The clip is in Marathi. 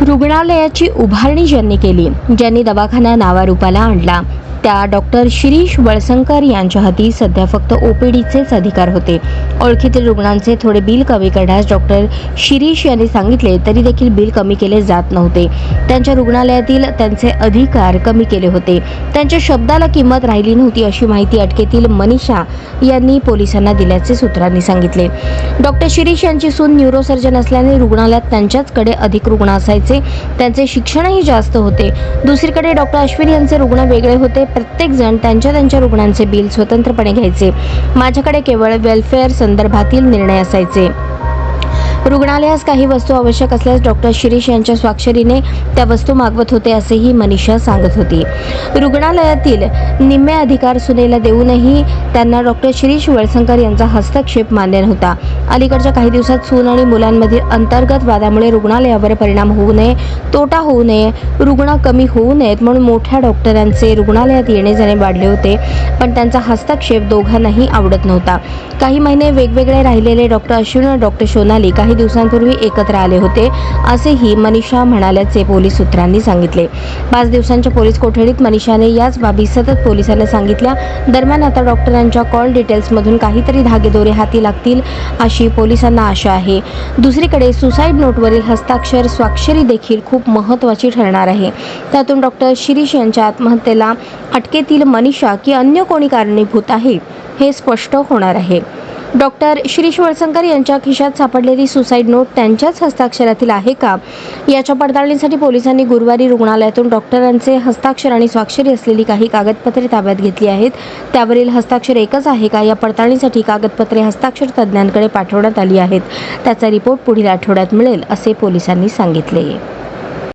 रुग्णालयाची उभारणी ज्यांनी केली, ज्यांनी दवाखाना नावारूपाला आणला, त्या डॉक्टर शिरीष वळसंकर यांच्या हाती सध्या फक्त ओपीडीचेच अधिकार होते. ओळखीतील रुग्णांचे थोडे बिल कमी करण्यास डॉक्टर शिरीष यांनी सांगितले तरी देखील बिल कमी केले जात नव्हते. त्यांच्या रुग्णालयातील त्यांचे अधिकार कमी केले होते. त्यांच्या शब्दाला किंमत राहिली नव्हती अशी माहिती अटकेतील मनीषा यांनी पोलिसांना दिल्याचे सूत्रांनी सांगितले. डॉक्टर शिरीष यांची सून न्यूरोसर्जन असल्याने रुग्णालयात त्यांच्याचकडे अधिक रुग्ण असायचे. त्यांचे शिक्षणही जास्त होते. दुसरीकडे डॉक्टर अश्विन यांचे रुग्ण वेगळे होते. प्रत्येक जण त्यांच्या रुग्णांचे बिल स्वतंत्रपणे घ्यायचे. माझ्याकडे केवळ वेलफेअर संदर्भातील निर्णय असायचे. रुग्णालयास काही वस्तू आवश्यक असल्यास डॉक्टर शिरीष यांच्या स्वाक्षरीने त्या वस्तू मागवत होते असेही मनीषा सांगत होती. रुग्णालयातील निम्मे अधिकार सुनेला देऊनही त्यांना डॉक्टर शिरीष वळसंकर यांचा हस्तक्षेप मान्य नव्हता. अलीकडच्या काही दिवसात सून आणि मुलांमधील अंतर्गत वादामुळे रुग्णालयावर परिणाम होऊ नये, तोटा होऊ नये, रुग्ण कमी होऊ नयेत म्हणून मोठ्या डॉक्टरांचे रुग्णालयात येणे जाणे वाढले होते. पण त्यांचा हस्तक्षेप दोघांनाही आवडत नव्हता. काही महिने वेगवेगळे राहिलेले डॉक्टर अश्विन आणि डॉक्टर सोनाली काही दिवसांपूर्वी एकत्र आले होते असेही मनीषा म्हणाल्याचे पोलीस सूत्रांनी सांगितले. 5 दिवसांच्या पोलीस कोठडीत मनीषाने याच बाबी सतत पोलिसांना सांगितल्या. दरम्यान आता डॉक्टरांच्या कॉल डिटेल्समधून काहीतरी धागेदोरे हाती लागतील अशी पोलिसांना आशा आहे. दुसरीकडे सुसाईड नोटवरील हस्ताक्षर स्वाक्षरी देखील खूप महत्त्वाची ठरणार आहे. त्यातून डॉक्टर शिरीष यांच्या आत्महत्येला अटकेतील मनीषा की अन्य कोणी कारणीभूत आहे हे स्पष्ट होणार आहे. डॉक्टर शिरीष वळसंकर यांच्या खिशात सापडलेली सुसाईड नोट त्यांच्याच हस्ताक्षरातील आहे का याच्या पडताळणीसाठी पोलिसांनी गुरुवारी रुग्णालयातून डॉक्टरांचे हस्ताक्षर आणि स्वाक्षरी असलेली काही कागदपत्रे ताब्यात घेतली आहेत. त्यावरील हस्ताक्षर एकच आहे का या पडताळणीसाठी कागदपत्रे हस्ताक्षर तज्ज्ञांकडे पाठवण्यात आली आहेत. त्याचा रिपोर्ट पुढील आठवड्यात मिळेल असे पोलिसांनी सांगितले.